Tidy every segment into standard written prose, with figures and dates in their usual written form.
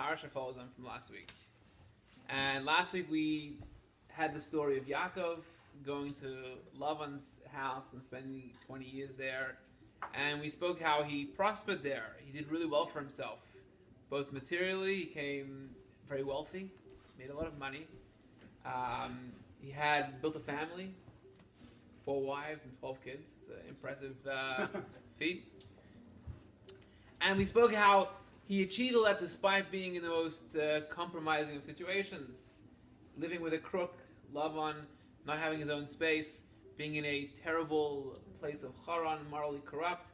parsha follows on from last week. And last week we had the story of Yaakov going to Lavan's house and spending 20 years there. And we spoke how he prospered there. He did really well for himself. Both materially, he became very wealthy, made a lot of money. He had built a family, 4 wives and 12 kids. It's an impressive feat. And we spoke how he achieved all that despite being in the most compromising of situations. Living with a crook, Lavan, not having his own space, being in a terrible place of Haran, morally corrupt.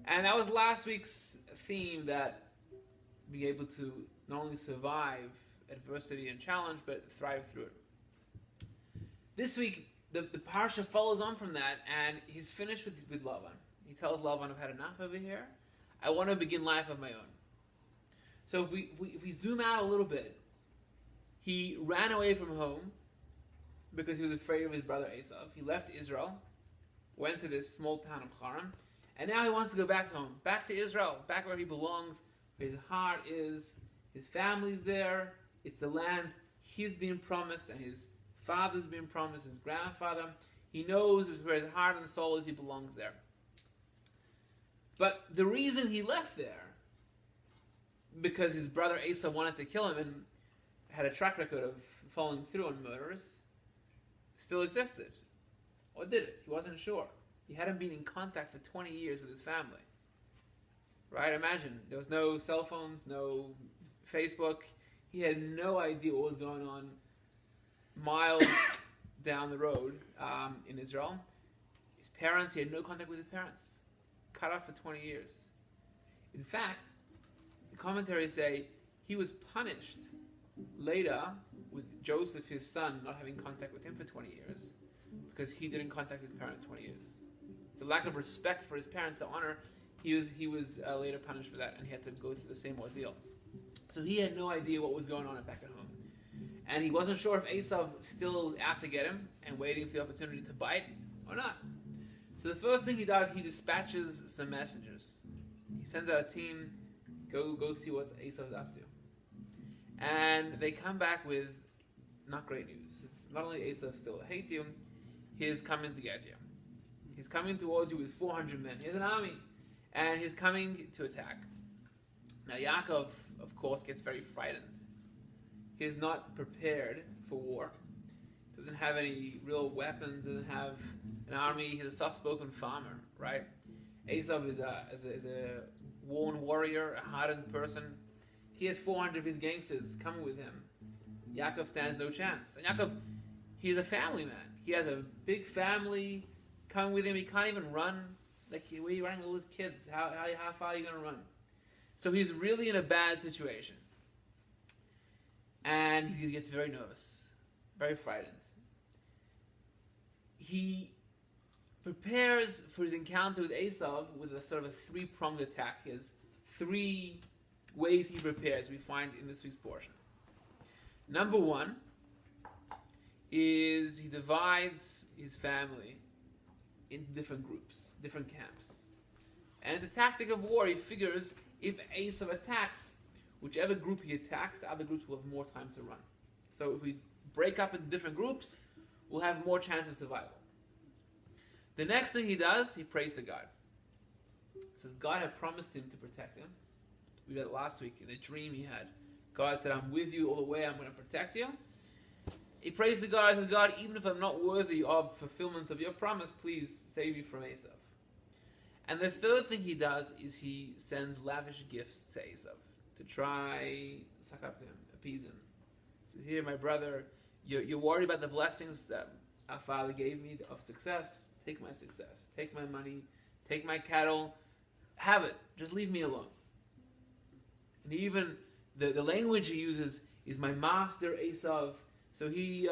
And that was last week's theme, that being able to not only survive adversity and challenge, but thrive through it. This week, the parsha follows on from that, and he's finished with Lavan. He tells Lavan, I've had enough over here. I want to begin life of my own. So if we zoom out a little bit, he ran away from home because he was afraid of his brother Esav. He left Israel, went to this small town of Haran, and now he wants to go back home, back to Israel, back where he belongs, where his heart is. His family's there. It's the land he's been promised, and his father's been promised, his grandfather. He knows where his heart and soul is. He belongs there. But the reason he left there, because his brother Esav wanted to kill him and had a track record of following through on murders, still existed. Or did it? He wasn't sure. He hadn't been in contact for 20 years with his family. Right? Imagine, there was no cell phones, no Facebook. He had no idea what was going on miles down the road in Israel. His parents, he had no contact with his parents. Cut off for 20 years. In fact, the commentaries say he was punished later with Joseph, his son, not having contact with him for 20 years because he didn't contact his parents 20 years. It's a lack of respect for his parents, the honor. He was later punished for that, and he had to go through the same ordeal. So he had no idea what was going on back at home. And he wasn't sure if Esav still out to get him and waiting for the opportunity to bite or not. So the first thing he does, he dispatches some messengers. He sends out a team, go see what Esav's up to. And they come back with not great news. It's not only Esav still hates you, he's coming to get you. He's coming towards you with 400 men. He has an army. And he's coming to attack. Now Yaakov, of course, gets very frightened. He's not prepared for war. Doesn't have any real weapons, doesn't have an army. He's a soft-spoken farmer, right? Esav is a worn warrior, a hardened person. He has 400 of his gangsters coming with him. Yaakov stands no chance. And Yaakov, he's a family man. He has a big family coming with him. He can't even run. Like, where are you running with all his kids? How far are you going to run? So he's really in a bad situation. And he gets very nervous, very frightened. He prepares for his encounter with Esav with a sort of a 3-pronged attack. He has 3 ways he prepares, we find in this week's portion. Number 1 is he divides his family into different groups, different camps. And it's a tactic of war. He figures if Esav attacks, whichever group he attacks, the other groups will have more time to run. So if we break up into different groups, we'll have more chance of survival. The next thing he does, he prays to God. He says God had promised him to protect him. We read it last week in the dream he had. God said, I'm with you all the way, I'm going to protect you. He prays to God, he says, God, even if I'm not worthy of fulfillment of your promise, please save me from Esav. And the third thing he does is he sends lavish gifts to Esav to try suck up to him, appease him. He says, here, my brother, you're worried about the blessings that our father gave me of success. Take my success. Take my money. Take my cattle. Have it. Just leave me alone. And even the language he uses is my master Esav. So he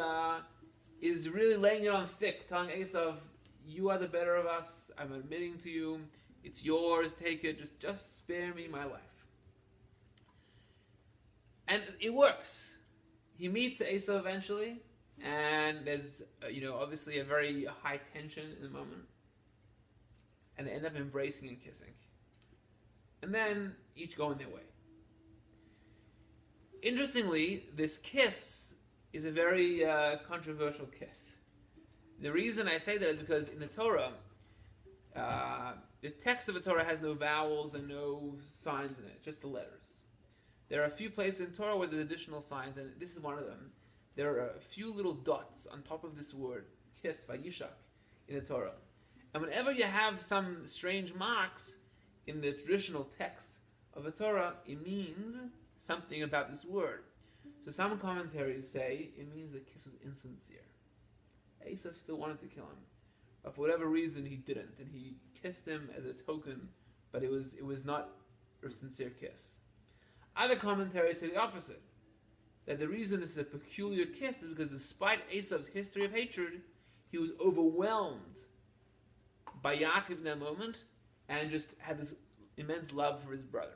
is really laying it on thick, telling Esav, you are the better of us. I'm admitting to you. It's yours. Take it. Just spare me my life. And it works. He meets Esav eventually, and there's obviously a very high tension in the moment, and they end up embracing and kissing, and then each going their way. Interestingly, this kiss is a very controversial kiss. The reason I say that is because in the Torah, the text of the Torah has no vowels and no signs in it, just the letters. There are a few places in Torah where there's additional signs, and this is one of them. There are a few little dots on top of this word, kiss, vayishak, in the Torah. And whenever you have some strange marks in the traditional text of the Torah, it means something about this word. So some commentaries say it means the kiss was insincere. Esav still wanted to kill him, but for whatever reason he didn't, and he kissed him as a token, but it was not a sincere kiss. Other commentaries say the opposite, that the reason this is a peculiar kiss is because despite Esav's history of hatred, he was overwhelmed by Yaakov in that moment and just had this immense love for his brother.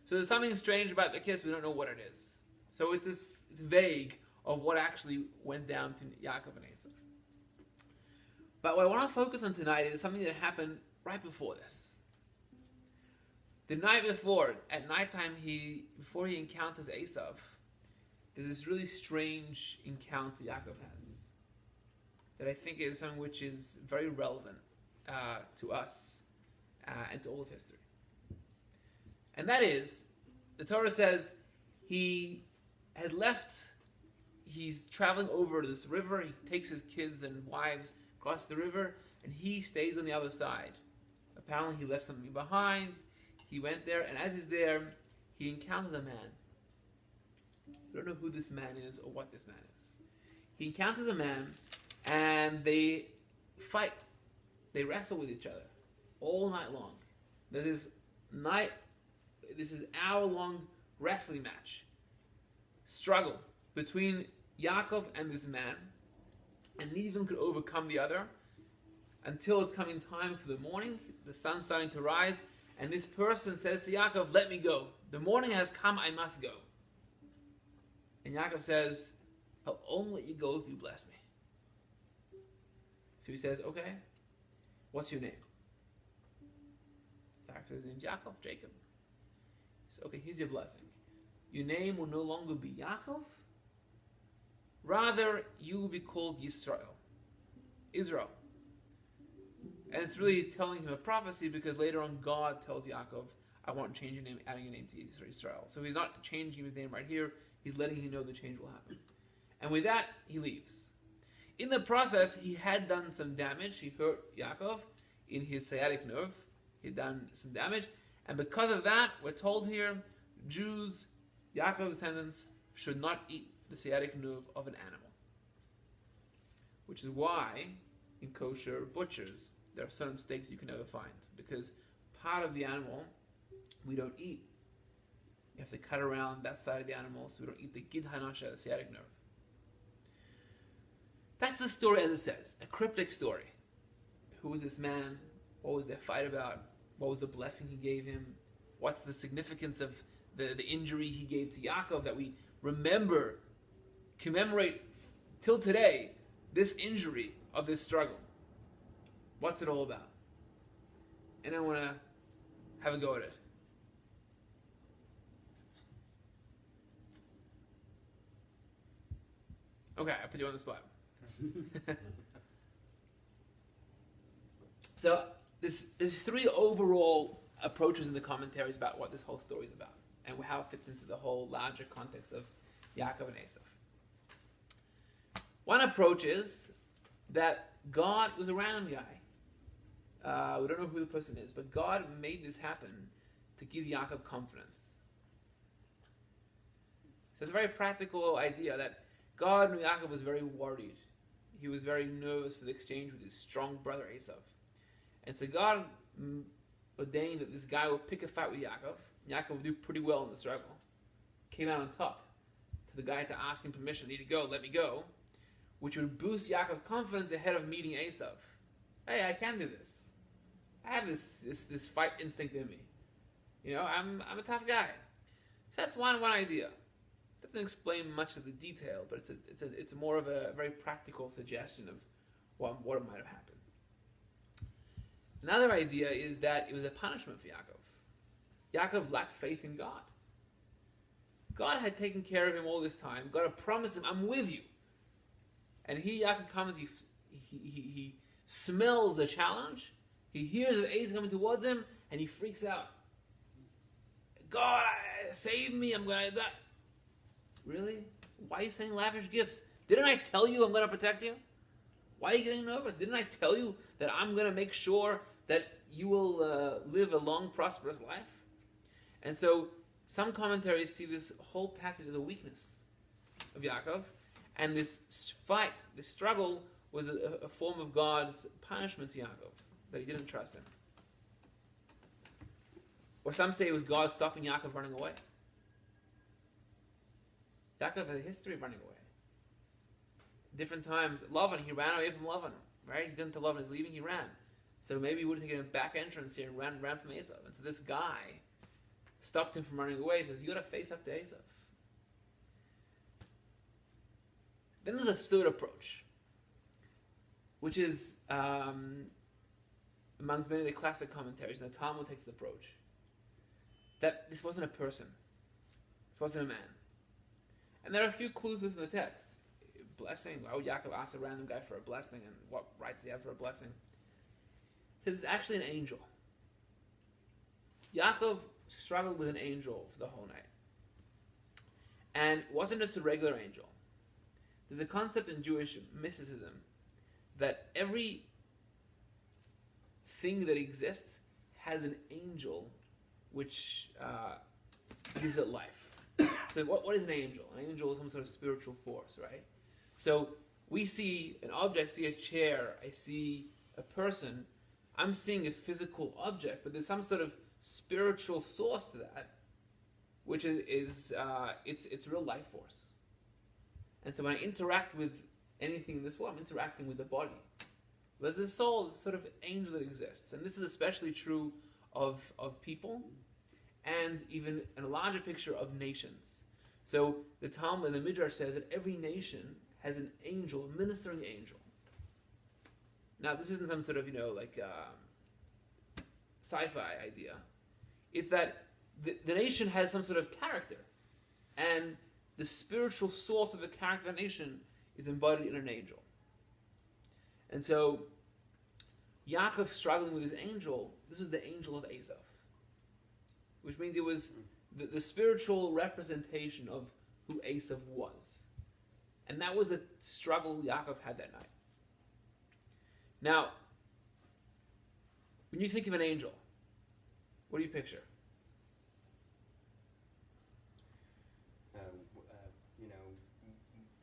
So there's something strange about the kiss, we don't know what it is. So it's vague of what actually went down to Yaakov and Esav. But what I want to focus on tonight is something that happened right before this. The night before, at nighttime, before he encounters Esav, there's this really strange encounter Yaakov has that I think is something which is very relevant to us and to all of history. And that is, the Torah says he had left, he's traveling over to this river, he takes his kids and wives across the river, and he stays on the other side. Apparently he left something behind, he went there, and as he's there, he encounters a man. We don't know who this man is or what this man is. He encounters a man, and they fight. They wrestle with each other all night long. There's this hour-long wrestling match, struggle between Yaakov and this man, and neither of them could overcome the other until it's coming time for the morning. The sun's starting to rise, and this person says to Yaakov, "Let me go. The morning has come, I must go." And Yaakov says, "I'll only let you go if you bless me." So he says, "Okay, what's your name?" Yaakov says, "His name's Yaakov, Jacob." He says, "Okay, here's your blessing. Your name will no longer be Yaakov. Rather, you will be called Yisrael, Israel." And it's really telling him a prophecy because later on God tells Yaakov, "I want to change your name, adding your name to Israel." So he's not changing his name right here. He's letting you know the change will happen. And with that, he leaves. In the process, he had done some damage. He hurt Yaakov in his sciatic nerve. He'd done some damage. And because of that, we're told here, Jews, Yaakov's descendants, should not eat the sciatic nerve of an animal. Which is why, in kosher butchers, there are certain steaks you can never find. Because part of the animal, we don't eat. You have to cut around that side of the animal, so we don't eat the gid hanasha, the sciatic nerve. That's the story as it says, a cryptic story. Who was this man? What was their fight about? What was the blessing he gave him? What's the significance of the injury he gave to Yaakov that we remember, commemorate till today, this injury of this struggle? What's it all about? And I want to have a go at it. Okay, I put you on the spot. So there's three overall approaches in the commentaries about what this whole story is about and how it fits into the whole larger context of Yaakov and Esav. One approach is that God was a random guy. We don't know who the person is, but God made this happen to give Yaakov confidence. So it's a very practical idea that God knew Yaakov was very worried. He was very nervous for the exchange with his strong brother Esav. And so God ordained that this guy would pick a fight with Yaakov. Yaakov would do pretty well in the struggle. Came out on top to the guy to ask him permission. Need to go, let me go. Which would boost Yaakov's confidence ahead of meeting Esav. Hey, I can do this. I have this fight instinct in me. You know, I'm a tough guy. So that's one idea. Doesn't explain much of the detail, but it's more of a very practical suggestion of what might have happened. Another idea is that it was a punishment for Yaakov. Yaakov lacked faith in God. God had taken care of him all this time. God had promised him, I'm with you. And Yaakov comes, he smells the challenge, he hears of Esav coming towards him, and he freaks out. God, save me, I'm going to die. Really? Why are you sending lavish gifts? Didn't I tell you I'm going to protect you? Why are you getting nervous? Didn't I tell you that I'm going to make sure that you will live a long, prosperous life? And so some commentaries see this whole passage as a weakness of Yaakov, and this fight, this struggle, was a form of God's punishment to Yaakov, that he didn't trust him. Or some say it was God stopping Yaakov running away. Yaakov had a history of running away. Different times, Lavan, he ran away from Lavan, right? He didn't tell Lavan he was leaving, he ran. So maybe he would have taken a back entrance here and ran from Esav. And so this guy stopped him from running away. He says, you got to face up to Esav. Then there's a third approach, which is amongst many of the classic commentaries, and the Talmud takes this approach, that this wasn't a person. This wasn't a man. And there are a few clues to this in the text. Blessing. Why would Yaakov ask a random guy for a blessing, and what right does he have for a blessing? So it's actually an angel. Yaakov struggled with an angel for the whole night. And it wasn't just a regular angel. There's a concept in Jewish mysticism that every thing that exists has an angel which gives it life. So what is an angel? An angel is some sort of spiritual force, right? So we see an object, I see a chair, I see a person. I'm seeing a physical object, but there's some sort of spiritual source to that, which is it's real life force. And so when I interact with anything in this world, I'm interacting with the body. But the soul is sort of angel that exists. And this is especially true of people, and even in a larger picture of nations. So the Talmud and the Midrash says that every nation has an angel, a ministering angel. Now this isn't some sort of, sci-fi idea. It's that the nation has some sort of character, and the spiritual source of the character of the nation is embodied in an angel. And so Yaakov struggling with his angel, this was the angel of Esav, which means it was the spiritual representation of who Esav was. And that was the struggle Yaakov had that night. Now, when you think of an angel, what do you picture?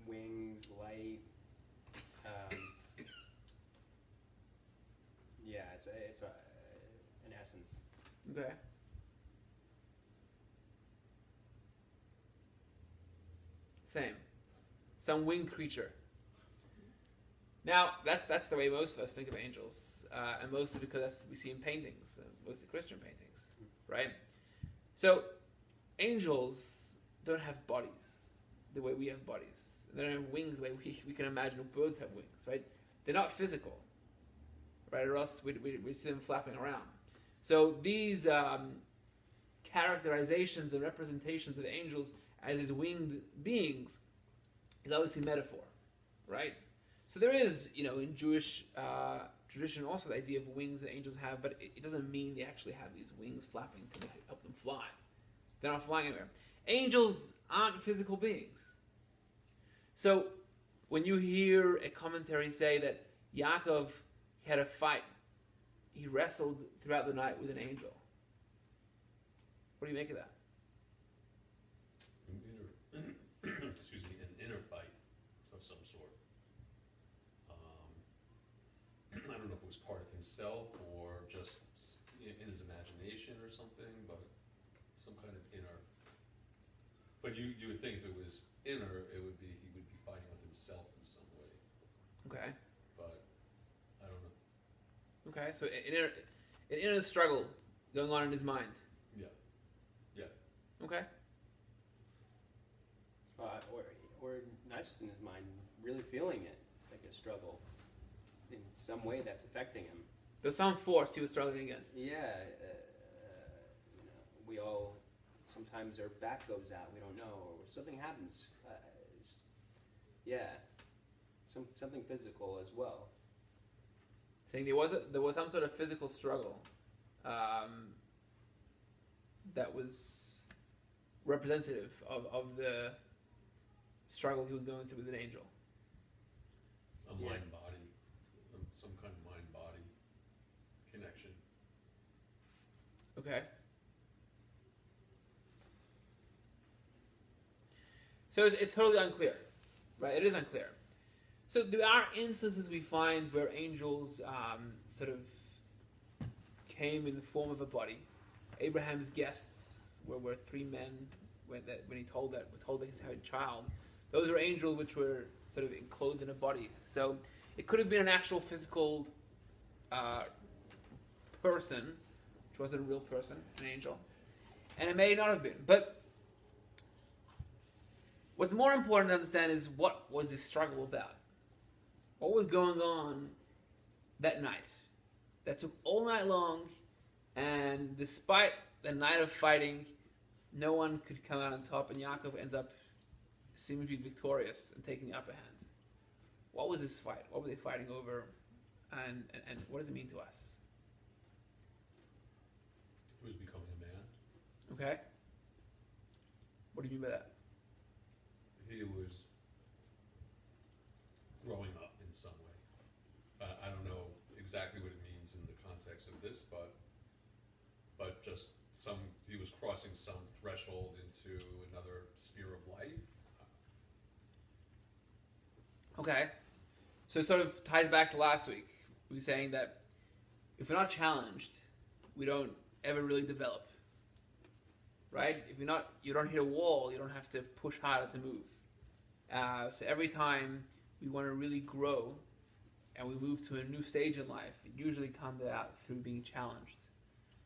Wings, light. It's an essence. Okay. Same. Some winged creature. Now, that's the way most of us think of angels, and mostly because that's what we see in paintings, mostly Christian paintings, right? So, angels don't have bodies the way we have bodies. They don't have wings the way we can imagine birds have wings, right? They're not physical, right? Or else we'd see them flapping around. So these characterizations and representations of the angels as these winged beings is obviously metaphor, right? So there is, in Jewish tradition also the idea of wings that angels have, but it doesn't mean they actually have these wings flapping to help them fly. They're not flying anywhere. Angels aren't physical beings. So when you hear a commentary say that Yaakov had a fight, he wrestled throughout the night with an angel, what do you make of that? An inner fight of some sort. I don't know if it was part of himself or just in his imagination or something, but some kind of inner. But you would think if it was inner, he would be fighting with himself in some way. Okay. But I don't know. Okay, so an inner struggle going on in his mind. Yeah. Okay. Or not just in his mind, really feeling it, like a struggle. In some way that's affecting him. There's some force he was struggling against. Yeah, we all sometimes their back goes out, we don't know, or something happens. Yeah, something physical as well. Saying there was some sort of physical struggle that was representative of the struggle he was going through with an angel. A mind-body, some kind of mind-body connection. Okay. So it's totally unclear, right? It is unclear. So there are instances we find where angels sort of came in the form of a body. Abraham's guests were three men when he were told that he had a child. Those were angels which were sort of enclosed in a body. So it could have been an actual physical person, which wasn't a real person, an angel, and it may not have been. But what's more important to understand is what was this struggle about? What was going on that night? That took all night long, and despite the night of fighting, no one could come out on top, and Yaakov ends up seeming to be victorious and taking the upper hand. What was this fight? What were they fighting over? And what does it mean to us? He was becoming a man. Okay? What do you mean by that? He was growing up in some way. I don't know exactly what it means in the context of this, but just he was crossing some threshold into another sphere of life. Okay. So it sort of ties back to last week. We were saying that if we're not challenged, we don't ever really develop. Right? If you don't hit a wall, you don't have to push harder to move. So every time we want to really grow and we move to a new stage in life, it usually comes out through being challenged.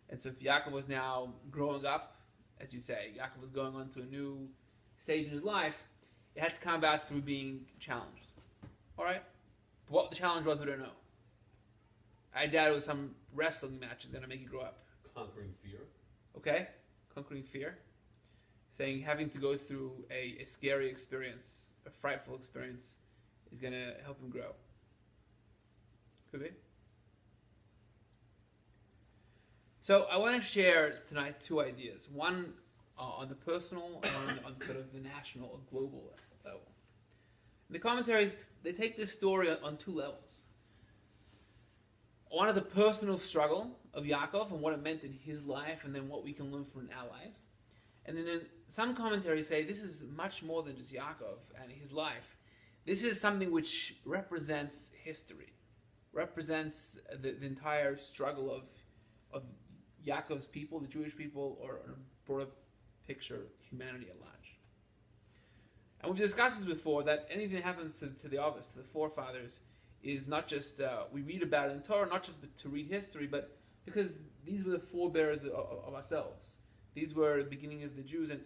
And so if Yaakov was now growing up, as you say, Yaakov was going on to a new stage in his life, it had to come about through being challenged. Alright? But what the challenge was, we don't know. I doubt it was some wrestling match that's going to make you grow up. Conquering fear. Okay? Conquering fear. Saying having to go through a scary experience, a frightful experience, is going to help him grow. Could be. So I want to share tonight two ideas. One on the personal, and one on sort of the national or global level. The commentaries, they take this story on two levels. One is a personal struggle of Yaakov and what it meant in his life, and then what we can learn from our lives. And then some commentaries say this is much more than just Yaakov and his life. This is something which represents history, represents the entire struggle of Yaakov's people, the Jewish people, or a broader picture, humanity at large. And we've discussed this before, that anything that happens to the Avos, to the forefathers, is not just, we read about it in Torah, not just to read history, but because these were the forebearers of ourselves. These were the beginning of the Jews, and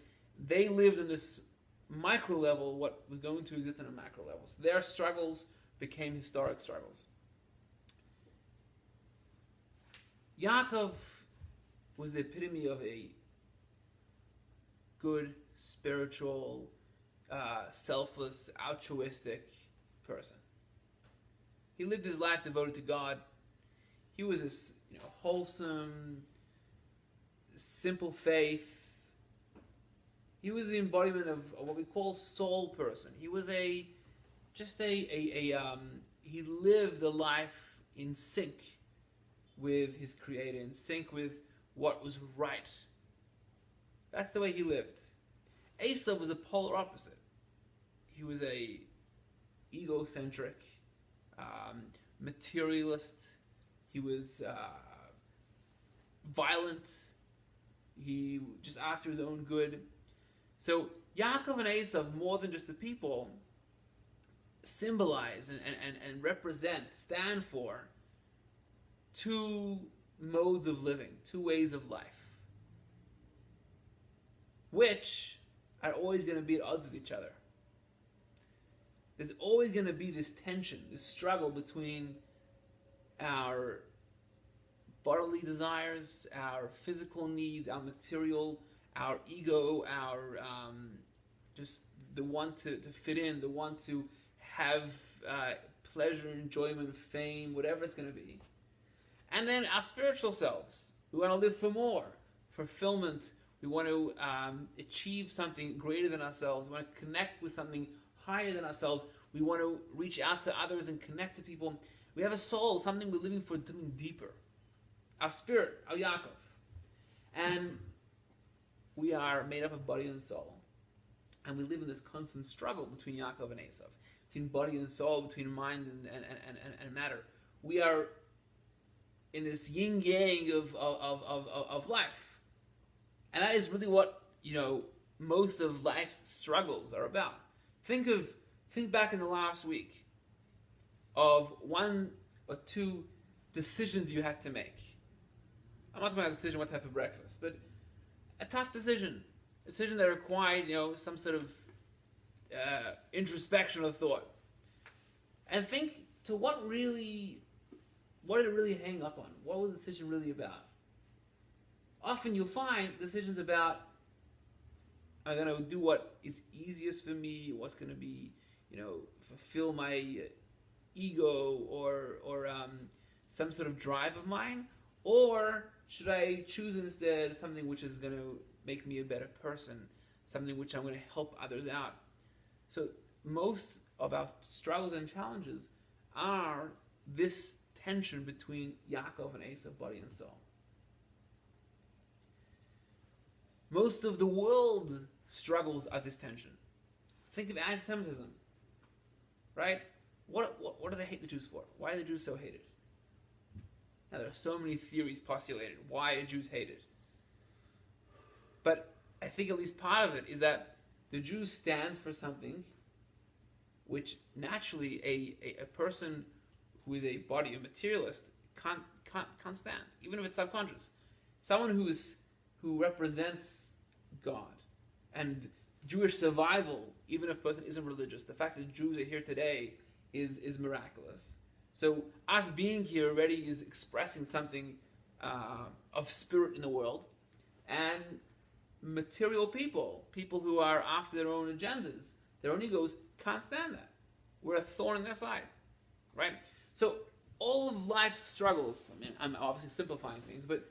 they lived in this micro level what was going to exist on a macro level. So their struggles became historic struggles. Yaakov was the epitome of a good, spiritual, selfless, altruistic person. He lived his life devoted to God. He was this, wholesome, simple faith. He was the embodiment of what we call soul person. He was he lived a life in sync with his Creator, in sync with what was right. That's the way he lived. Esav was a polar opposite. He was a egocentric, materialist. He was violent. He just after his own good. So Yaakov and Esav, more than just the people, symbolize and represent, stand for two modes of living, two ways of life, which are always going to be at odds with each other. There's always going to be this tension, this struggle between our bodily desires, our physical needs, our material, our ego, our just the want to fit in, the want to have pleasure, enjoyment, fame, whatever it's going to be. And then our spiritual selves. We want to live for more, fulfillment. We want to achieve something greater than ourselves. We want to connect with something higher than ourselves. We want to reach out to others and connect to people. We have a soul, something we're living for, something deeper. Our spirit, our Yaakov. And we are made up of body and soul. And we live in this constant struggle between Yaakov and Esav, between body and soul, between mind and matter. We are in this yin-yang of life. And that is really what, most of life's struggles are about. Think back in the last week of one or two decisions you had to make. I'm not talking about a decision what to have for breakfast, but a tough decision. A decision that required, some sort of introspection or thought. And think to what did it really hang up on? What was the decision really about? Often you'll find decisions about, I'm going to do what is easiest for me, what's going to be, fulfill my ego or some sort of drive of mine, or should I choose instead something which is going to make me a better person, something which I'm going to help others out? So most of our struggles and challenges are this tension between Yaakov and Esav, body and soul. Most of the world struggles are this tension. Think of anti-Semitism, right? What do they hate the Jews for? Why are the Jews so hated? Now, there are so many theories postulated why are Jews hated. But I think at least part of it is that the Jews stand for something which naturally a person who is a body, a materialist, can't stand, even if it's subconscious. Someone who represents God and Jewish survival, even if a person isn't religious, the fact that Jews are here today is miraculous. So us being here already is expressing something of spirit in the world. And material people who are after their own agendas, their own egos, can't stand that. We're a thorn in their side, right? So all of life's struggles, I'm obviously simplifying things, but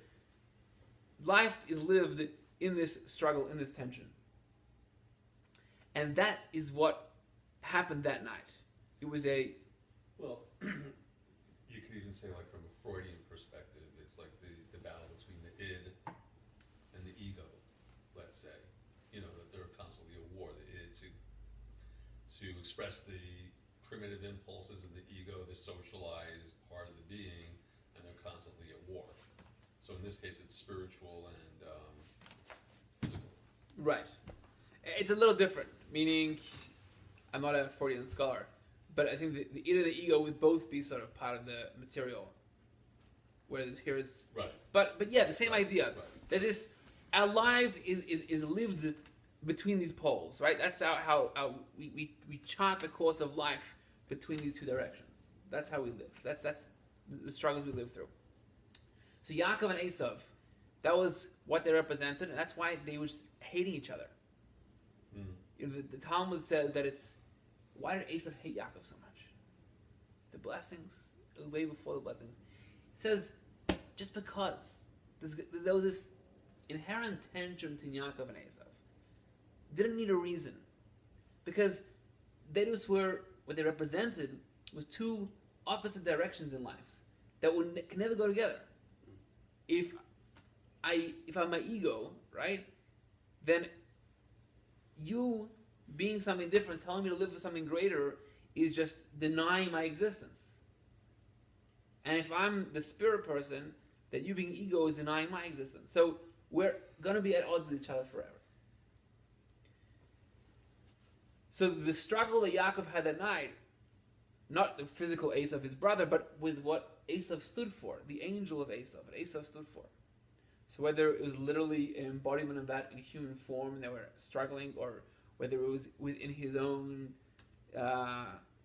life is lived in this struggle, in this tension. And that is what happened that night. It was Well, you could even say, like, from a Freudian perspective, it's like the battle between the id and the ego, let's say. That they're constantly at war. The id to express the primitive impulses of the ego, the socialized part of the being, and they're constantly at war. So in this case, it's spiritual and physical. right. It's a little different, meaning I'm not a Freudian scholar, but I think the id and the ego would both be sort of part of the material, whereas here is right. But yeah, the same idea. Right. There's this. Our life is lived between these poles, right? That's how we chart the course of life between these two directions. That's how we live. That's the struggles we live through. So Yaakov and Esav, that was what they represented, and that's why they were just hating each other. The Talmud says that why did Esav hate Yaakov so much? The blessings, way before the blessings. It says, just because. There was this inherent tension between Yaakov and Esav. Didn't need a reason. Because they just were, what they represented was two opposite directions in life that can never go together. If I'm my ego, right, then you being something different, telling me to live for something greater, is just denying my existence. And if I'm the spirit person, then you being ego is denying my existence. So we're going to be at odds with each other forever. So the struggle that Yaakov had that night, not the physical Esav, his brother, but with what Esav stood for, the angel of Esav, what Esav stood for. So whether it was literally an embodiment of that in human form and they were struggling, or whether it was within his own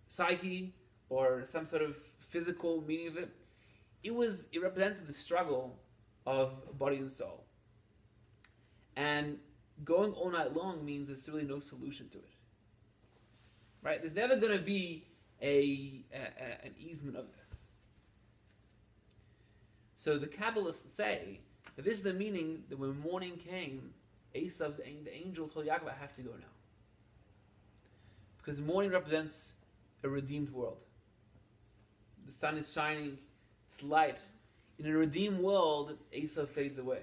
psyche or some sort of physical meaning of it, it represented the struggle of body and soul. And going all night long means there's really no solution to it. Right? There's never going to be an easement of this. So the Kabbalists say that this is the meaning that when morning came, Esav's the angel told Yaakov, I have to go now. Because morning represents a redeemed world. The sun is shining, it's light. In a redeemed world, Esav fades away.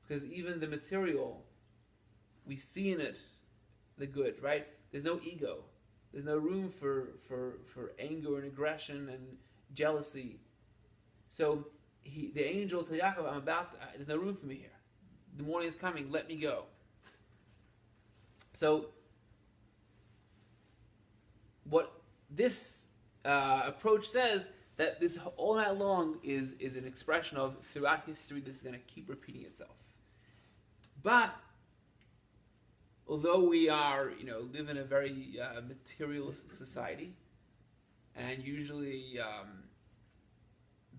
Because even the material, we see in it the good, right? There's no ego. There's no room for anger and aggression and jealousy. So the angel to Yaakov, there's no room for me here. The morning is coming, let me go. So what this approach says, that this all night long is an expression of, throughout history, this is going to keep repeating itself. But although we are, live in a very materialist society, and usually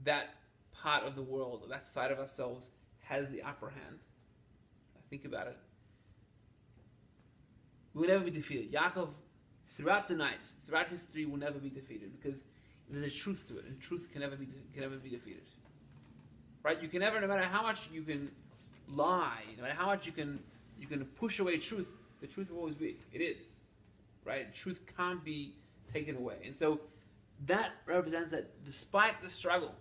that part of the world, that side of ourselves, has the upper hand. Think about it. We will never be defeated. Yaakov, throughout the night, throughout history, will never be defeated, because there's a truth to it, and truth can never be defeated. Right? You can never, no matter how much you can lie, no matter how much you can push away truth, the truth will always be. It is. Right? Truth can't be taken away. And so that represents that despite the struggle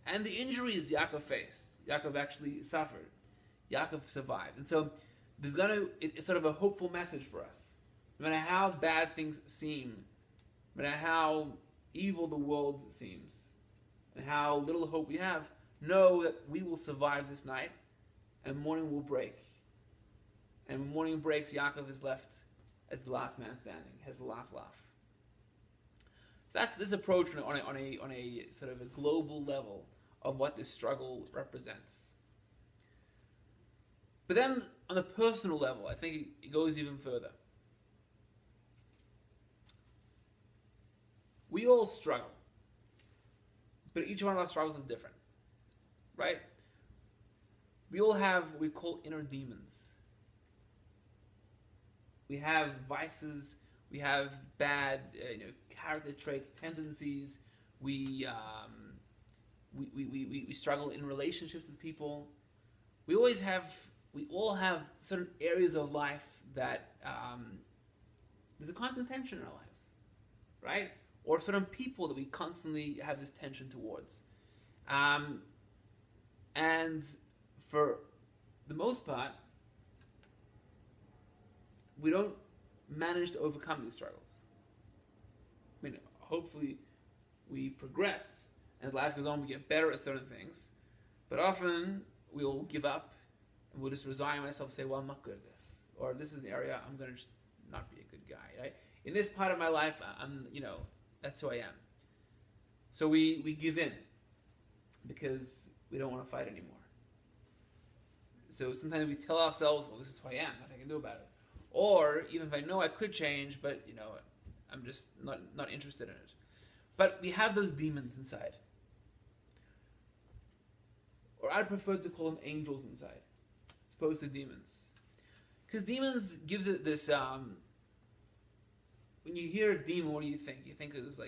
and the injuries Yaakov faced, Yaakov actually suffered. Yaakov survived. And so it's sort of a hopeful message for us. No matter how bad things seem, no matter how evil the world seems, and how little hope we have, know that we will survive this night, and morning will break. And when morning breaks, Yaakov is left as the last man standing, has the last laugh. So that's this approach on a sort of a global level of what this struggle represents. But then on a personal level, I think it goes even further. We all struggle, but each one of our struggles is different, right? We all have what we call inner demons. We have vices, we have bad, character traits, tendencies. We struggle in relationships with people. We all have certain areas of life that there's a constant tension in our lives, right? Or certain people that we constantly have this tension towards. And for the most part, we don't manage to overcome these struggles. I mean, hopefully we progress. As life goes on, we get better at certain things. But often we'll give up and we'll just resign ourselves and say, well, I'm not good at this. Or this is an area I'm going to just not be a good guy, right? In this part of my life, that's who I am. So we give in because we don't want to fight anymore. So sometimes we tell ourselves, well, this is who I am, nothing I can do about it. Or even if I know I could change, but I'm just not interested in it. But we have those demons inside. Or I'd prefer to call them angels inside, as opposed to demons. Because demons gives it this, when you hear a demon, what do you think? You think of this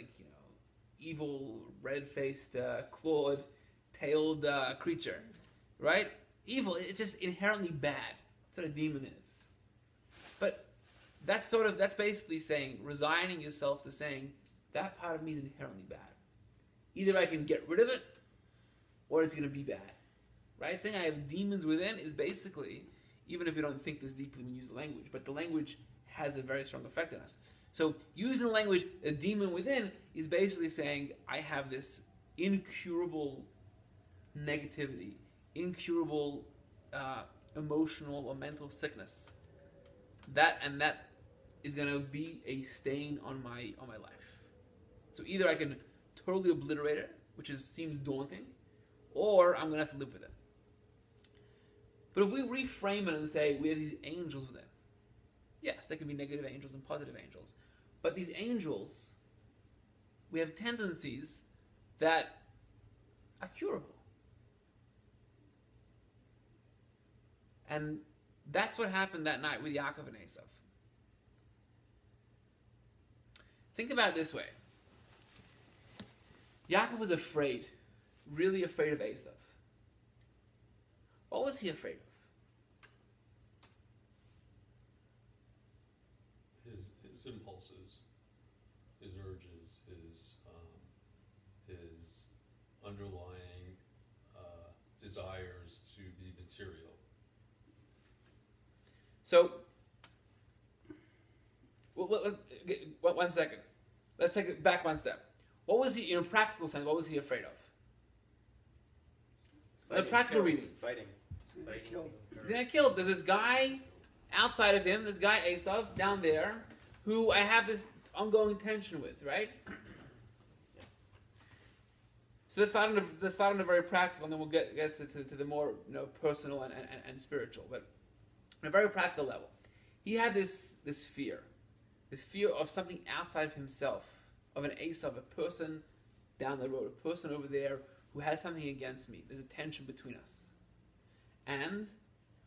evil, red-faced, clawed, tailed creature, right? Evil, it's just inherently bad. That's what a demon is. But that's basically saying, resigning yourself to saying, that part of me is inherently bad. Either I can get rid of it, or it's going to be bad. Right? Saying I have demons within is basically, even if you don't think this deeply when you use the language, but the language has a very strong effect on us. So using the language, a demon within, is basically saying, I have this incurable negativity, incurable emotional or mental sickness. That is going to be a stain on my life. So either I can totally obliterate it, which seems daunting, or I'm going to have to live with it. But if we reframe it and say we have these angels within, yes, there can be negative angels and positive angels, but these angels, we have tendencies that are curable. And That's what happened that night with Yaakov and Esav. Think about it this way. Yaakov was afraid, really afraid of Esav. What was he afraid of? His impulses, his urges, his underlying desires to be material. So, one second. Let's take it back one step. What was he, in a practical sense, what was he afraid of? The practical reading. Fighting. He's gonna get killed. He's going to kill him. There's this guy outside of him, this guy Esav, down there, who I have this ongoing tension with, right? So let's start on a very practical, and then we'll get to the more personal and spiritual. But on a very practical level, he had this fear. The fear of something outside of himself, of an Esav, a person down the road, a person over there who has something against me. There's a tension between us. And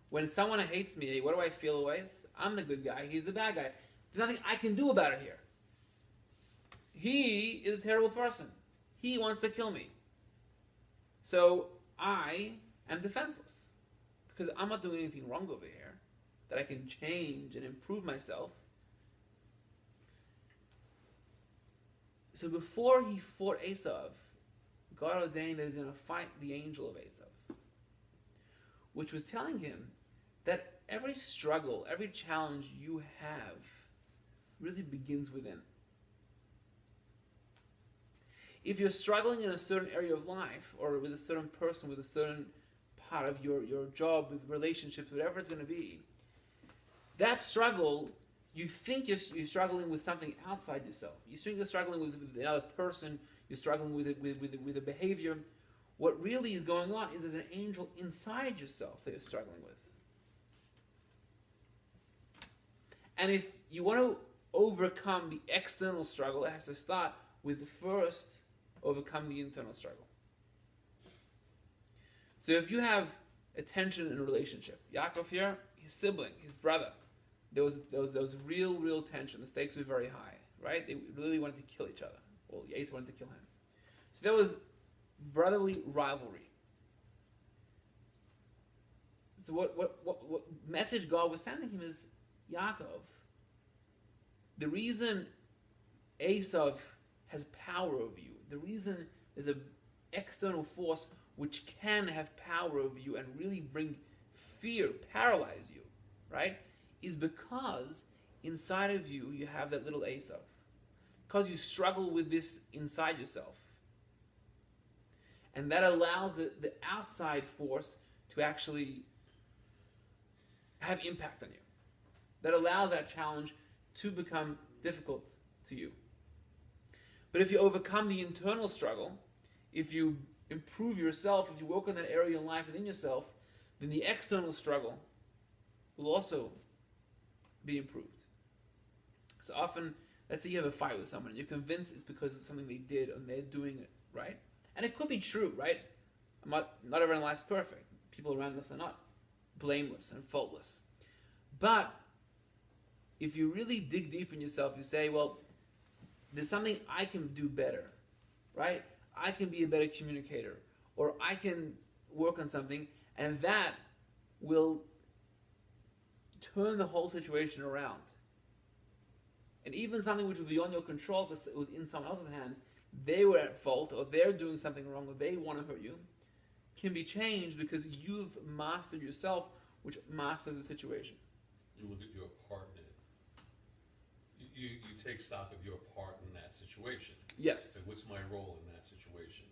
when someone hates me, what do I feel always? I'm the good guy, he's the bad guy. There's nothing I can do about it here. He is a terrible person. He wants to kill me. So I am defenseless. Because I'm not doing anything wrong over here that I can change and improve myself. So before he fought Esav, God ordained that he's going to fight the angel of Esav, which was telling him that every struggle, every challenge you have really begins within. If you're struggling in a certain area of life, or with a certain person, with a certain part of your job, with relationships, whatever it's going to be, that struggle, you think you're struggling with something outside yourself. You think you're struggling with another person. You're struggling with a behavior. What really is going on is there's an angel inside yourself that you're struggling with. And if you want to overcome the external struggle, it has to start with first overcome the internal struggle. So if you have a tension in a relationship, Yaakov here, his sibling, his brother, there was real tension. The stakes were very high, right? They really wanted to kill each other. Well, Esav wanted to kill him. So there was brotherly rivalry. So what message God was sending him is, Yaakov, the reason Esav has power over you, the reason there's an external force which can have power over you and really bring fear, paralyze you, right, is because inside of you, you have that little Esav. Because you struggle with this inside yourself. And that allows the outside force to actually have impact on you. That allows that challenge to become difficult to you. But if you overcome the internal struggle, if you improve yourself, if you work on that area in life within yourself, then the external struggle will also be improved. So often, let's say you have a fight with someone and you're convinced it's because of something they did and they're doing it, right? And it could be true, right? Not everyone in life's perfect. People around us are not blameless and faultless. But if you really dig deep in yourself, you say, well, there's something I can do better, right? I can be a better communicator, or I can work on something, and that will turn the whole situation around. And even something which was beyond your control, because it was in someone else's hands, they were at fault, or they're doing something wrong, or they want to hurt you, can be changed because you've mastered yourself, which masters the situation. You look at your part in it. You take stock of your part in that situation. Yes. And what's my role in that situation?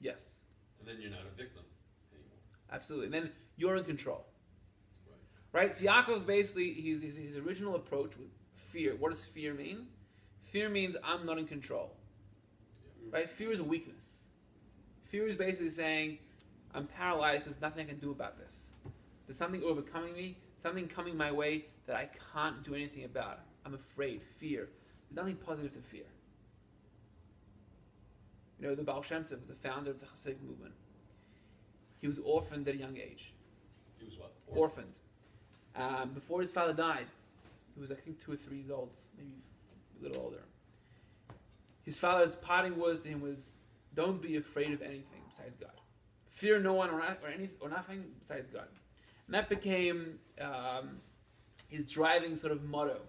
Yes. And then you're not a victim anymore. Absolutely. And then you're in control. Right. Right? So Yaakov's basically, his original approach with fear. What does fear mean? Fear means I'm not in control. Yeah. Right? Fear is a weakness. Fear is basically saying, I'm paralyzed because nothing I can do about this. There's something overcoming me, something coming my way that I can't do anything about. I'm afraid, fear. There's nothing positive to fear. You know, the Baal Shem Tov was the founder of the Hasidic movement. He was orphaned at a young age. He was what? Orphaned. before his father died. He was, I think, 2 or 3 years old, maybe a little older. His father's parting words to him was, "Don't be afraid of anything besides God. Fear no one or nothing besides God." And that became his driving sort of motto.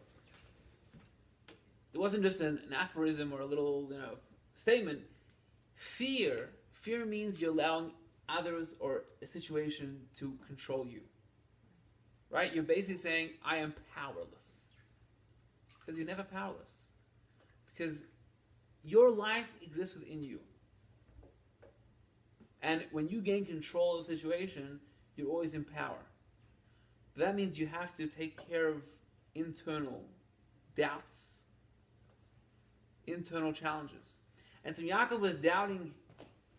It wasn't just an aphorism or a little, statement. Fear means you're allowing others or a situation to control you. Right? You're basically saying, "I am powerless." Because you're never powerless. Because your life exists within you. And when you gain control of the situation, you're always in power. But that means you have to take care of internal doubts, internal challenges. And so Yaakov was doubting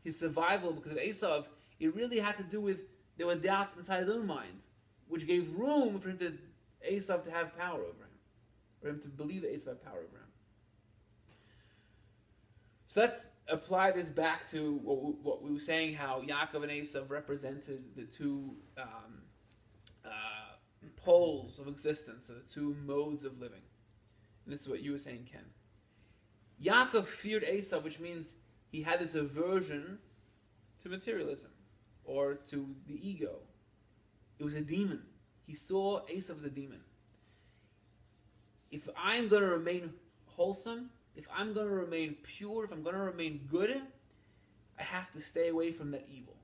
his survival because of Esav. It really had to do with, there were doubts inside his own mind, which gave room for Esav to have power over him, or him to believe that Esav had power over him. So let's apply this back to what we were saying, how Yaakov and Esav represented the two poles of existence, the two modes of living. And this is what you were saying, Ken. Yaakov feared Esav, which means he had this aversion to materialism or to the ego. It was a demon. He saw Esav as a demon. If I'm going to remain wholesome, if I'm going to remain pure, if I'm going to remain good, I have to stay away from that evil.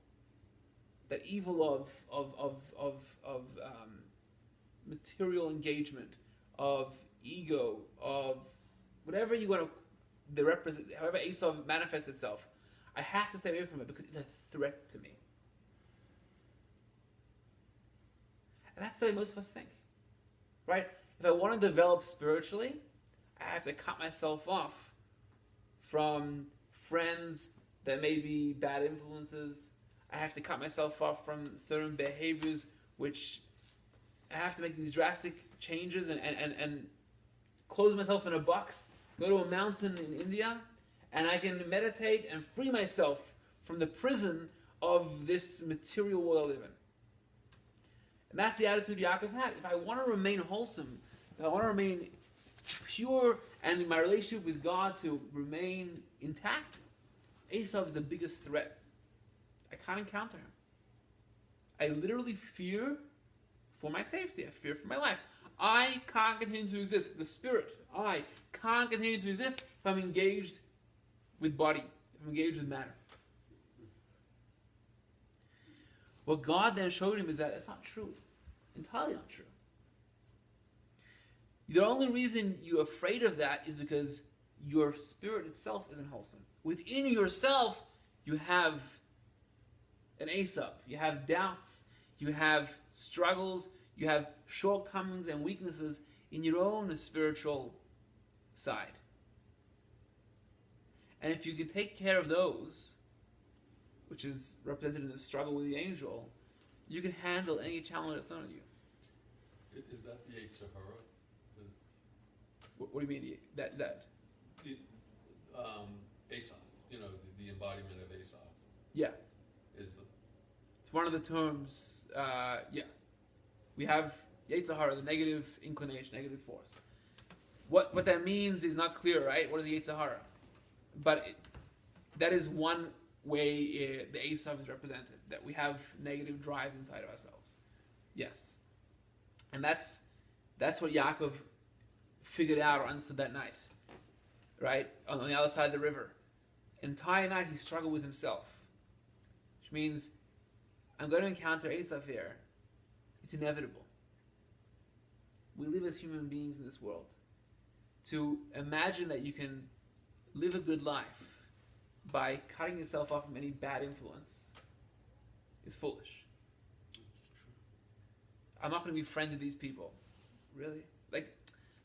That evil of material engagement, of ego, of whatever you want to represent, however Esav manifests itself. I have to stay away from it because it's a threat to me. And that's the way most of us think. Right? If I want to develop spiritually, I have to cut myself off from friends that may be bad influences. I have to cut myself off from certain behaviors, which I have to make these drastic changes and close myself in a box, go to a mountain in India, and I can meditate and free myself from the prison of this material world I live in. And that's the attitude Yaakov had. If I want to remain wholesome, if I want to remain pure and my relationship with God to remain intact, Esav is the biggest threat. I can't encounter him. I literally fear for my safety. I fear for my life. I can't continue to exist. The spirit, I can't continue to exist if I'm engaged with body, if I'm engaged with matter. What God then showed him is that it's not true. Entirely not true. The only reason you're afraid of that is because your spirit itself isn't wholesome. Within yourself, you have an Esav. You have doubts. You have struggles. You have shortcomings and weaknesses in your own spiritual side. And if you can take care of those, which is represented in the struggle with the angel, you can handle any challenge that's thrown at you. Is that the Yetzer Hara? What do you mean? That? Esav, the embodiment of Esav. Yeah. Is the It's one of the terms, yeah. We have Yetzer Hara, the negative inclination, negative force. What that means is not clear, right? What is the Yetzer Hara? But that is one way the Esav is represented, that we have negative drive inside of ourselves. Yes. And that's what Yaakov figured out or understood that night, right? On the other side of the river. Entire night he struggled with himself, which means I'm going to encounter Esav here. It's inevitable. We live as human beings in this world. To imagine that you can live a good life by cutting yourself off from any bad influence is foolish. I'm not going to be friends with these people. Really?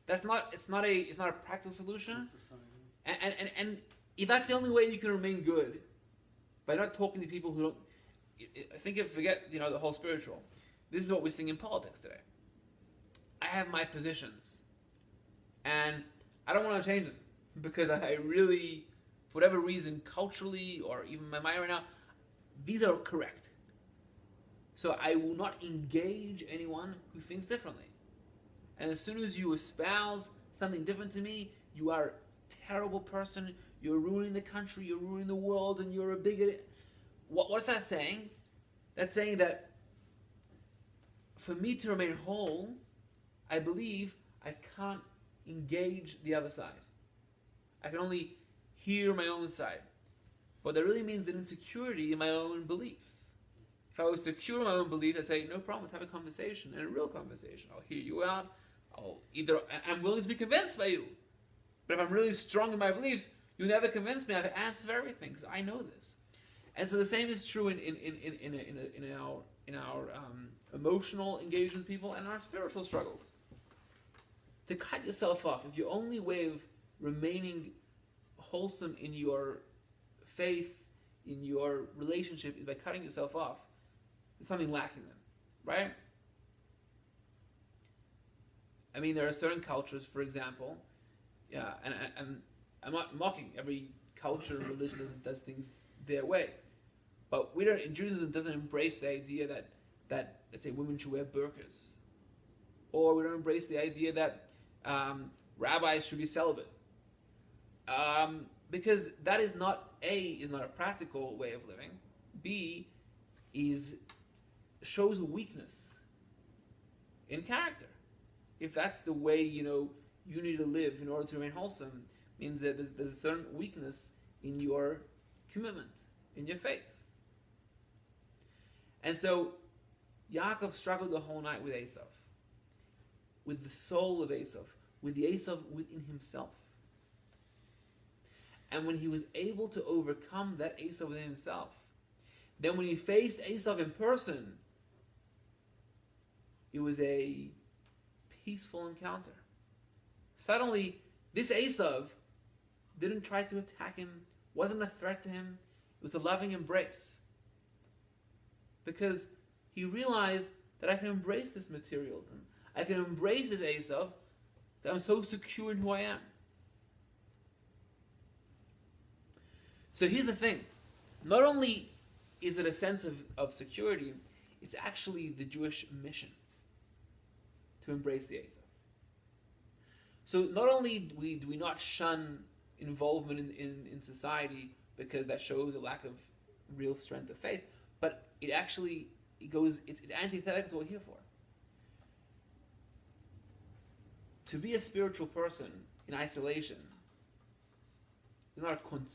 It's not a practical solution. And if that's the only way you can remain good, by not talking to people who don't, forget the whole spiritual. This is what we sing in politics today. I have my positions, and I don't want to change them because I really, for whatever reason, culturally or even my mind right now, these are correct. So I will not engage anyone who thinks differently. And as soon as you espouse something different to me, you are a terrible person, you're ruining the country, you're ruining the world, and you're a bigot. What's that saying? That's saying that for me to remain whole, I believe I can't engage the other side. I can only hear my own side. But that really means an insecurity in my own beliefs. If I was secure in my own belief, I'd say, no problem, let's have a conversation, and a real conversation. I'll hear you out. I'm willing to be convinced by you. But if I'm really strong in my beliefs, you never convince me. I have answers for everything, because I know this. And so the same is true in our emotional engagement with people and our spiritual struggles. To cut yourself off, if your only way of remaining wholesome in your faith, in your relationship, is by cutting yourself off, there's something lacking then, right? I mean, there are certain cultures, for example, and I'm not mocking every culture and religion does things their way, but Judaism doesn't embrace the idea that let's say women should wear burqas, or we don't embrace the idea that rabbis should be celibate, because that is not a practical way of living. B shows a weakness in character. If that's the way you need to live in order to remain wholesome, means that there's a certain weakness in your commitment, in your faith. And so Yaakov struggled the whole night with Esav, with the soul of Esav, with the Esav within himself. And when he was able to overcome that Esav within himself, then when he faced Esav in person, it was a peaceful encounter. Suddenly, this Esav didn't try to attack him, wasn't a threat to him. It was a loving embrace. Because he realized that I can embrace this materialism. I can embrace this Esav, that I'm so secure in who I am. So here's the thing. Not only is it a sense of security, it's actually the Jewish mission to embrace the Esav. So not only do we not shun involvement in society because that shows a lack of real strength of faith, but it's antithetical to what we're here for. To be a spiritual person in isolation is not a kunz,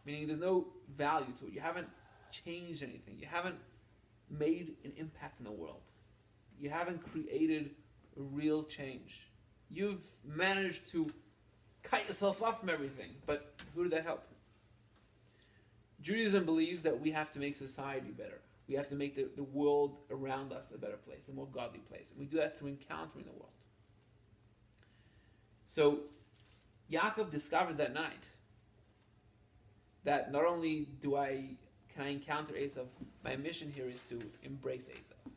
meaning there's no value to it. You haven't changed anything. You haven't made an impact in the world. You haven't created a real change. You've managed to cut yourself off from everything, but who did that help? Judaism believes that we have to make society better. We have to make the world around us a better place, a more godly place. And we do that through encountering the world. So Yaakov discovered that night that not only can I encounter Esav, my mission here is to embrace Esav.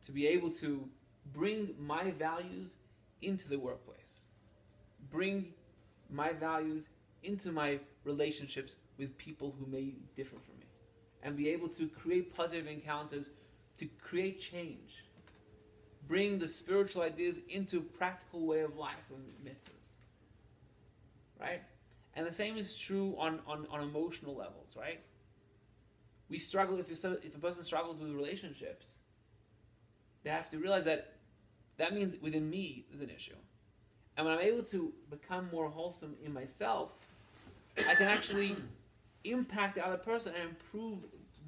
To be able to bring my values into the workplace. Bring my values into my relationships with people who may differ from me. And be able to create positive encounters, to create change. Bring the spiritual ideas into practical way of life and mitzvahs. Right? And the same is true on emotional levels, right? We struggle, if a person struggles with relationships, they have to realize that means within me there's an issue. And when I'm able to become more wholesome in myself, I can actually impact the other person and improve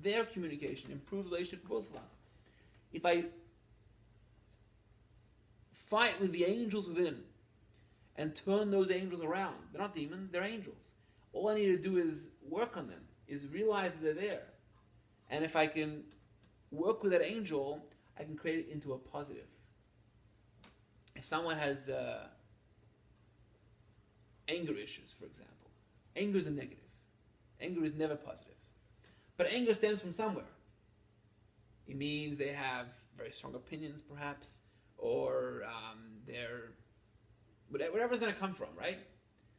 their communication, improve the relationship for both of us. If I fight with the angels within and turn those angels around, they're not demons, they're angels. All I need to do is work on them, is realize that they're there. And if I can work with that angel, I can create it into a positive. If someone has anger issues, for example, anger is a negative. Anger is never positive. But anger stems from somewhere. It means they have very strong opinions, perhaps, or they're whatever's going to come from, right?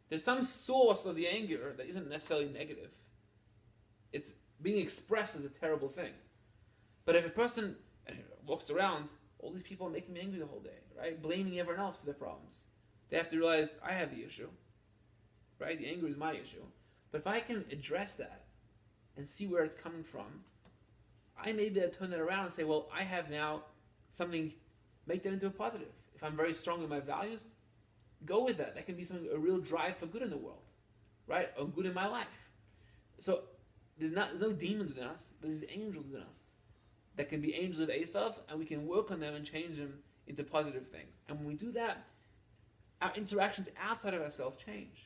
There's some source of the anger that isn't necessarily negative. It's being expressed as a terrible thing. But if a person walks around, all these people are making me angry the whole day, right? Blaming everyone else for their problems. They have to realize, I have the issue, right? The anger is my issue. But if I can address that and see where it's coming from, I may be able to turn that around and say, well, I have now something, make that into a positive. If I'm very strong in my values, go with that. That can be something, a real drive for good in the world, right? Or good in my life. So there's no demons within us. There's angels within us that can be angels of Esav, and we can work on them and change them into positive things. And when we do that, our interactions outside of ourselves change.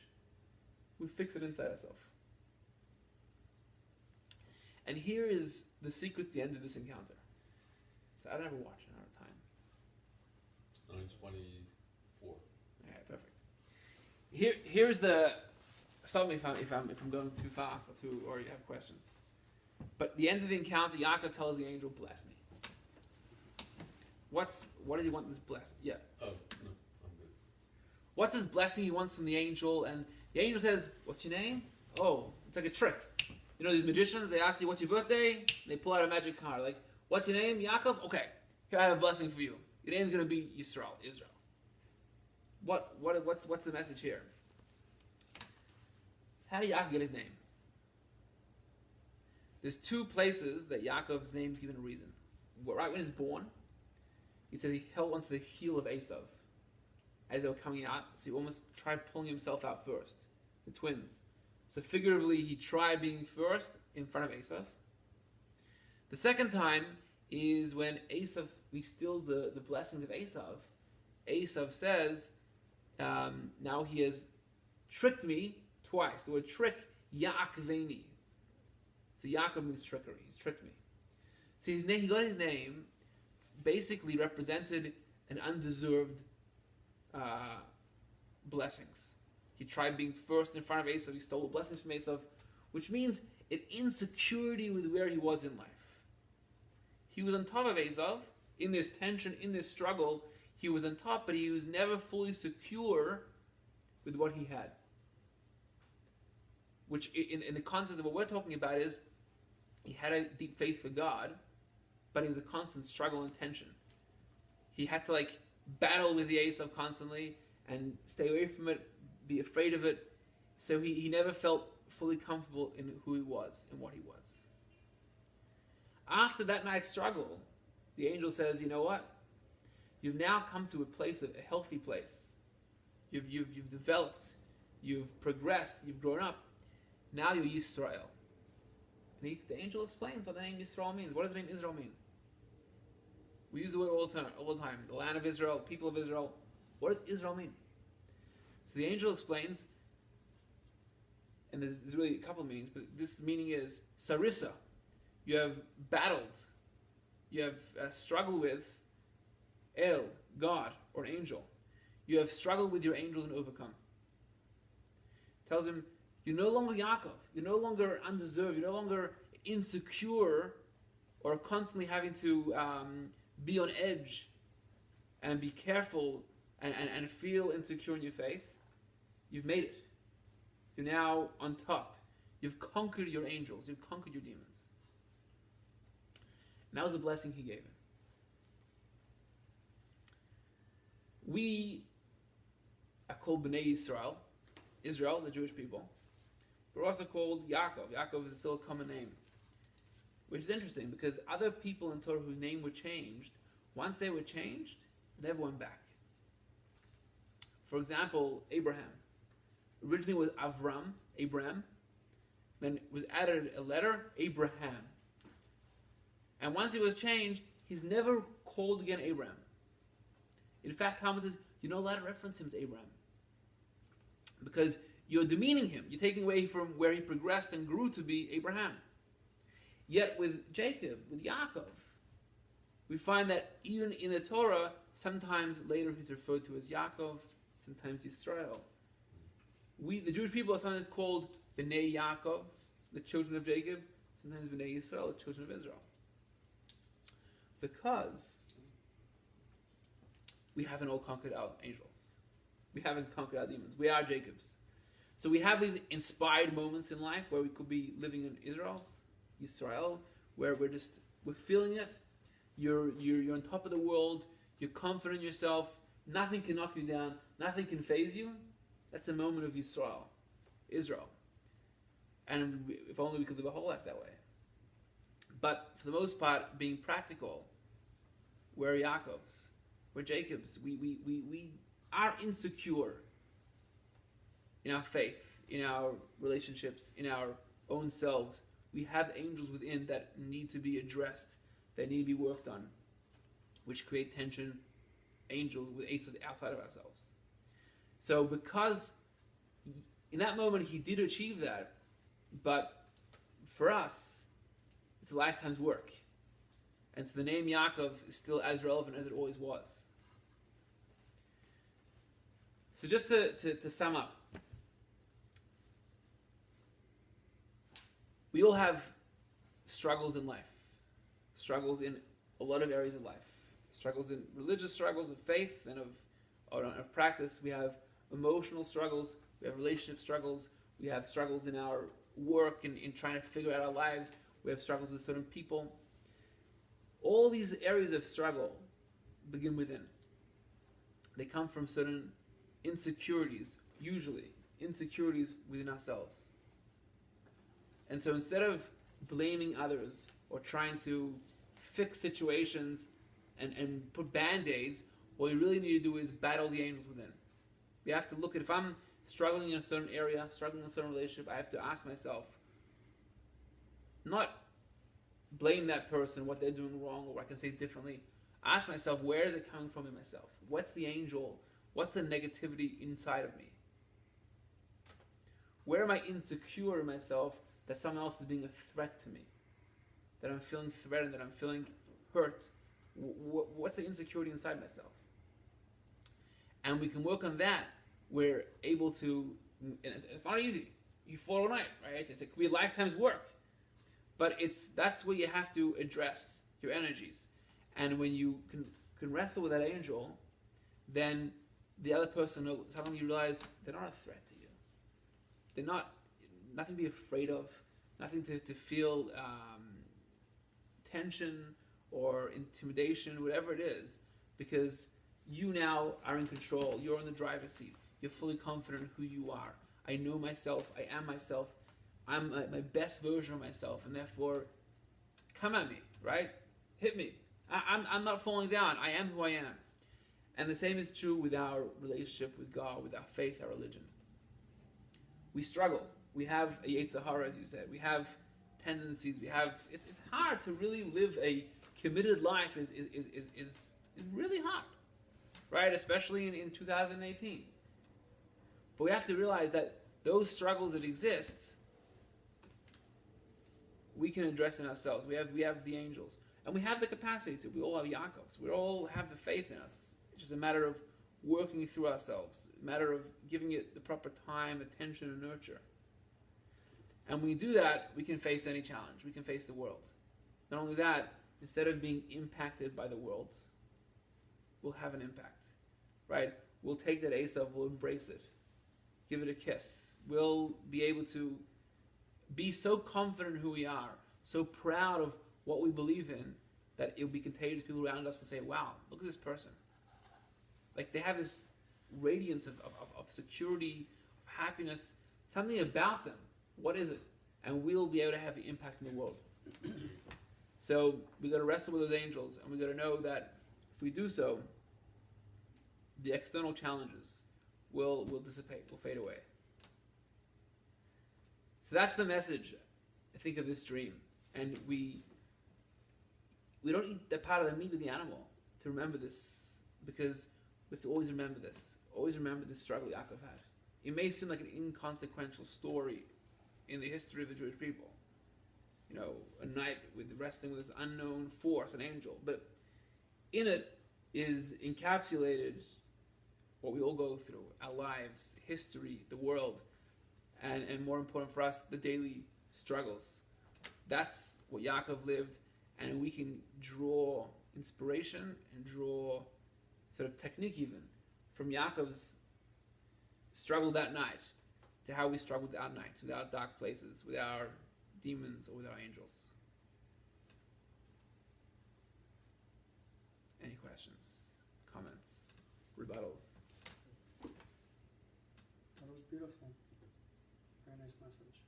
We fix it inside ourselves. And here is the secret at the end of this encounter. So I don't have a watch, I don't have time. 9:24. Alright, perfect. Here's the. Stop me if I'm going too fast or you have questions. But the end of the encounter, Yaakov tells the angel, "Bless me." What does he want this blessing? Yeah. Oh, no, I'm good. What's his blessing he wants from the angel? And the angel says, "What's your name?" Oh, it's like a trick. You know these magicians, they ask you, "What's your birthday?" They pull out a magic card. Like, "What's your name?" Yaakov? Okay, here I have a blessing for you. Your name's going to be Israel. What's the message here? How did Yaakov get his name? There's two places that Yaakov's name's given a reason. Right when he's born, he says he held onto the heel of Esav as they were coming out, so he almost tried pulling himself out first. The twins. So figuratively, he tried being first in front of Esav. The second time is when Esav, we steal the blessings of Esav. Esav says, now he has tricked me twice. The word trick, Yaakveni. So Yaakov means trickery. He's tricked me. So his name, he got his name, basically represented an undeserved blessings. He tried being first in front of Esav. He stole the blessings from Esav, which means an insecurity with where he was in life. He was on top of Esav, in this tension, in this struggle. He was on top, but he was never fully secure with what he had. Which, in the context of what we're talking about, is he had a deep faith for God, but it was a constant struggle and tension. He had to battle with the Esav constantly and stay away from it, be afraid of it. So he never felt fully comfortable in who he was and what he was. After that night's struggle, the angel says, "You know what? You've now come to a healthy place. You've developed, you've progressed, you've grown up. Now you're Yisrael." And the angel explains what the name Yisrael means. What does the name Israel mean? We use the word all the time. The land of Israel, people of Israel. What does Israel mean? So the angel explains, and there's really a couple of meanings, but this meaning is Sarissa. You have battled. You have struggled with El, God, or an angel. You have struggled with your angels and overcome. Tells him, you're no longer Yaakov. You're no longer undeserved. You're no longer insecure or constantly having to be on edge and be careful and feel insecure in your faith. You've made it. You're now on top. You've conquered your angels. You've conquered your demons. And that was a blessing he gave him. We are called Bnei Yisrael, Israel, the Jewish people. We're also called Yaakov. Yaakov is still a common name. Which is interesting because other people in Torah whose name were changed, once they were changed, they never went back. For example, Abraham. Originally was Abram, then was added a letter, Abraham. And once he was changed, he's never called again Abraham. In fact, Talmud says, you're not allowed to reference him as Abraham. Because you're demeaning him. You're taking away from where he progressed and grew to be Abraham. Yet with Jacob, with Yaakov, we find that even in the Torah, sometimes later he's referred to as Yaakov, sometimes Yisrael. The Jewish people are sometimes called Bnei Yaakov, the children of Jacob, sometimes Bnei Yisrael, the children of Israel. Because we haven't all conquered our angels. We haven't conquered our demons. We are Jacob's. So we have these inspired moments in life where we could be living in Israel, where we're We're feeling it. You're on top of the world. You're confident in yourself. Nothing can knock you down. Nothing can faze you. That's a moment of Israel. And if only we could live a whole life that way. But for the most part, being practical, we're Yaakovs, we're Jacobs. We are insecure in our faith, in our relationships, in our own selves. We have angels within that need to be addressed, that need to be worked on, which create tension, angels with aces outside of ourselves. So because in that moment he did achieve that, but for us, it's a lifetime's work. And so the name Yaakov is still as relevant as it always was. So just to sum up, we all have struggles in life, struggles in a lot of areas of life, struggles in religious struggles of faith and of practice. We have emotional struggles, we have relationship struggles, we have struggles in our work and in trying to figure out our lives, we have struggles with certain people. All these areas of struggle begin within. They come from certain insecurities, usually insecurities within ourselves. And so instead of blaming others or trying to fix situations and put band-aids, what we really need to do is battle the angels within. We have to look at, if I'm struggling in a certain area, struggling in a certain relationship, I have to ask myself, not blame that person, what they're doing wrong, or what I can say differently. Ask myself, where is it coming from in myself? What's the angel? What's the negativity inside of me? Where am I insecure in myself that someone else is being a threat to me? That I'm feeling threatened, that I'm feeling hurt? What's the insecurity inside myself? And we can work on that. We're able to, and it's not easy. You fall all night, right? It could be a lifetime's work. But that's where you have to address your energies. And when you can wrestle with that angel, then the other person suddenly realize they're not a threat to you. They're nothing to be afraid of, nothing to feel tension or intimidation, whatever it is, because you now are in control. You're in the driver's seat. You're fully confident in who you are. I know myself. I am myself. I'm my best version of myself, and therefore, come at me, right? Hit me. I'm not falling down. I am who I am. And the same is true with our relationship with God, with our faith, our religion. We struggle. We have a Yetzer Hara, as you said. We have tendencies. It's hard to really live a committed life. Is really hard, right? Especially in 2018. But we have to realize that those struggles that exist, we can address in ourselves. We have the angels. And we have the capacity to. We all have Yaakovs. We all have the faith in us. It's just a matter of working through ourselves. A matter of giving it the proper time, attention, and nurture. And when we do that, we can face any challenge. We can face the world. Not only that, instead of being impacted by the world, we'll have an impact. Right? We'll take that Esav, we'll embrace it. Give it a kiss. We'll be able to be so confident in who we are, so proud of what we believe in, that it will be contagious. People around us will say, wow, look at this person. Like they have this radiance of security, of happiness, something about them. What is it? And we'll be able to have an impact in the world. So we got to wrestle with those angels, and we got to know that if we do so, the external challenges will dissipate, will fade away. So that's the message, I think, of this dream. And we don't eat that part of the meat of the animal to remember this, because we have to always remember this. Always remember this struggle Yaakov had. It may seem like an inconsequential story in the history of the Jewish people. You know, a knight wrestling with this unknown force, an angel. But in it is encapsulated what we all go through, our lives, history, the world, and more important for us, the daily struggles. That's what Yaakov lived, and we can draw inspiration and draw sort of technique even from Yaakov's struggle that night to how we struggle with our nights, with our dark places, with our demons, or with our angels. questions, comments, rebuttals? That was beautiful. Very nice message.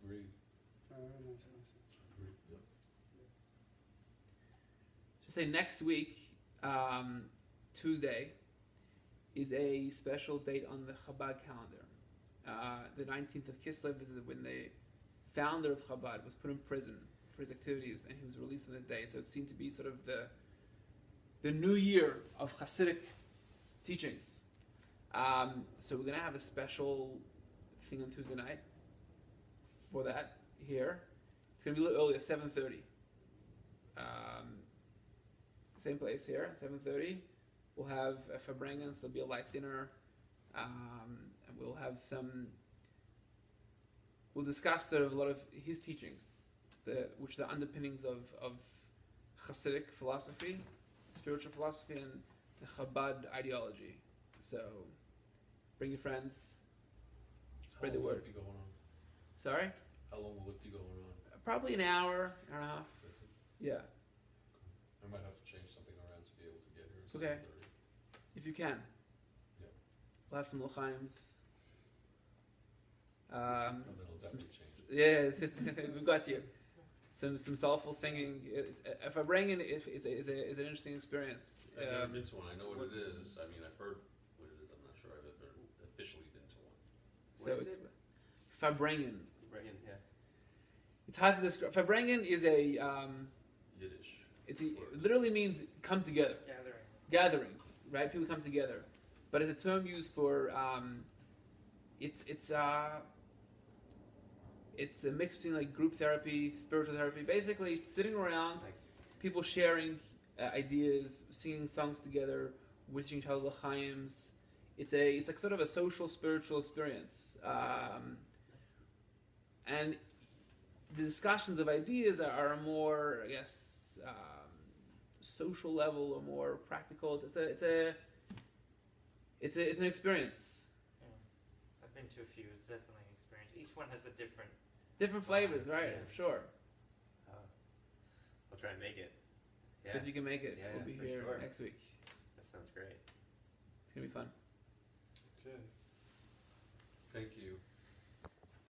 Agreed. Very nice message. Agreed. Yep. Just say next week, Tuesday, is a special date on the Chabad calendar. The 19th of Kislev is when the founder of Chabad was put in prison for his activities, and he was released on this day. So it seemed to be sort of the new year of Hasidic teachings. So we're going to have a special thing on Tuesday night for that here. It's going to be a little earlier, 7:30. Same place here, 7:30. We'll have a Fabrengens, there'll be a light dinner, and we'll have we'll discuss sort of a lot of his teachings, which are the underpinnings of Hasidic philosophy, spiritual philosophy, and the Chabad ideology. So, bring your friends, spread the How long will word. it be going on? Sorry? How long will it be going on? Probably an hour and a half. That's it. Yeah, I might have to change something around to be able to get here. At Okay. 7:30. if you can. Yep. We'll have some l'chaims. And then it'll definitely change. Yeah, we've got you. Some soulful singing. If I bring in, it's an interesting experience. I've never been to one. I know what it is. I mean, I've heard what it is. I'm not sure I've ever officially been to one. So What is it's it? Fabrengen. Brian, yes. It's hard to describe. Fabrengen is a Yiddish. it literally means come together, gathering, right? People come together, but it's a term used for it's a mix between like group therapy, spiritual therapy. Basically, it's sitting around, Like, people sharing ideas, singing songs together, wishing each other l'chaims. It's like sort of a social spiritual experience, and the discussions of ideas are more, I guess, social level or more practical. It's an experience. Yeah. I've been to a few. It's definitely an experience. Each one has a different. Different flavors, right? Yeah. I'm sure. I'll try and make it. Yeah, So if you can make it, Yeah, we'll be for here sure. next week. that sounds great. It's gonna be fun. Okay. Thank you.